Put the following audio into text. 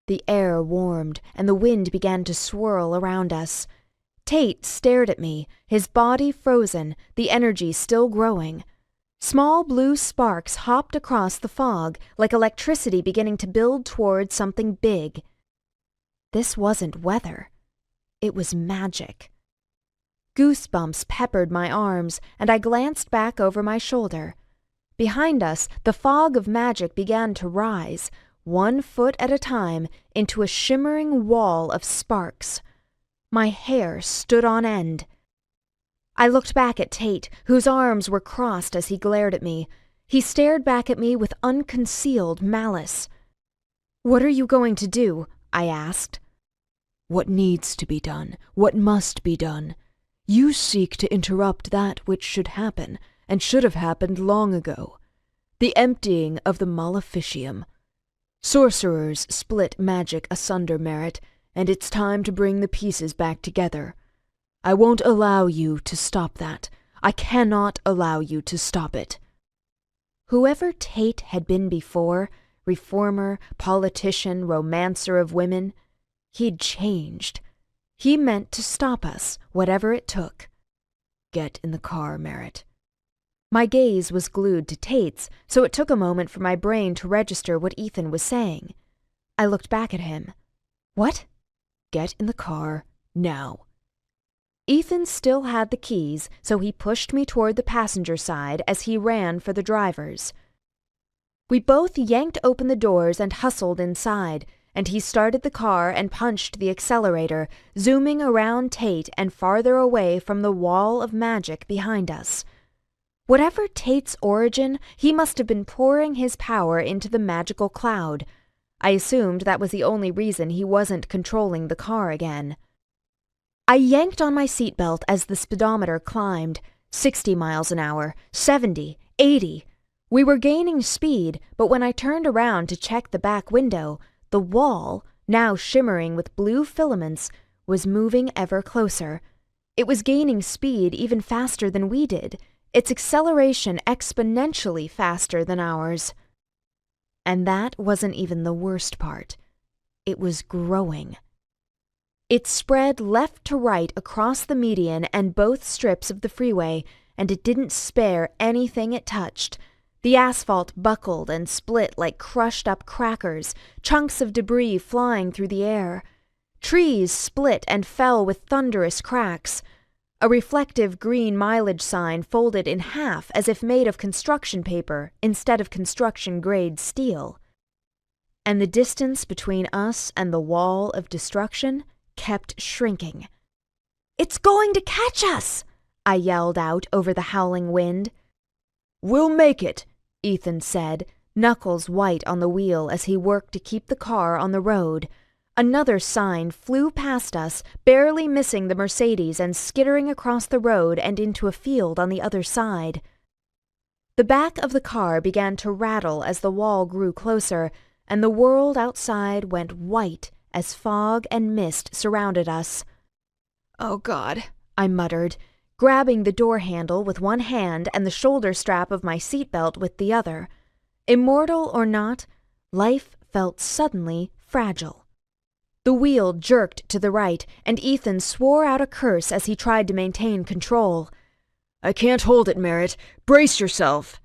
The air warmed, and the wind began to swirl around us. Tate stared at me, his body frozen, the energy still growing. Small blue sparks hopped across the fog, like electricity beginning to build toward something big. This wasn't weather. It was magic. Goosebumps peppered my arms, and I glanced back over my shoulder. Behind us, the fog of magic began to rise, 1 foot at a time, into a shimmering wall of sparks. My hair stood on end. I looked back at Tate, whose arms were crossed as he glared at me. He stared back at me with unconcealed malice. "What are you going to do?" I asked. "What needs to be done, what must be done. You seek to interrupt that which should happen, and should have happened long ago. The emptying of the maleficium. Sorcerers split magic asunder, Merit, and it's time to bring the pieces back together. I won't allow you to stop that. I cannot allow you to stop it." Whoever Tate had been before, reformer, politician, romancer of women, he'd changed. He meant to stop us, whatever it took. "Get in the car, Merit." My gaze was glued to Tate's, so it took a moment for my brain to register what Ethan was saying. I looked back at him. "What?" "Get in the car, now." Ethan still had the keys, so he pushed me toward the passenger side as he ran for the driver's. We both yanked open the doors and hustled inside, and he started the car and punched the accelerator, zooming around Tate and farther away from the wall of magic behind us. Whatever Tate's origin, he must have been pouring his power into the magical cloud. I assumed that was the only reason he wasn't controlling the car again. I yanked on my seatbelt as the speedometer climbed. 60 miles an hour, 70, 80. We were gaining speed, but when I turned around to check the back window, the wall, now shimmering with blue filaments, was moving ever closer. It was gaining speed even faster than we did, its acceleration exponentially faster than ours. And that wasn't even the worst part. It was growing. It spread left to right across the median and both strips of the freeway, and it didn't spare anything it touched. The asphalt buckled and split like crushed-up crackers, chunks of debris flying through the air. Trees split and fell with thunderous cracks. A reflective green mileage sign folded in half as if made of construction paper instead of construction-grade steel. And the distance between us and the wall of destruction kept shrinking. "It's going to catch us!" I yelled out over the howling wind. "We'll make it," Ethan said, knuckles white on the wheel as he worked to keep the car on the road. Another sign flew past us, barely missing the Mercedes and skittering across the road and into a field on the other side. The back of the car began to rattle as the wall grew closer, and the world outside went white as fog and mist surrounded us. "Oh, God," I muttered, grabbing the door handle with one hand and the shoulder strap of my seatbelt with the other. Immortal or not, life felt suddenly fragile. The wheel jerked to the right, and Ethan swore out a curse as he tried to maintain control. "I can't hold it, Merritt. Brace yourself."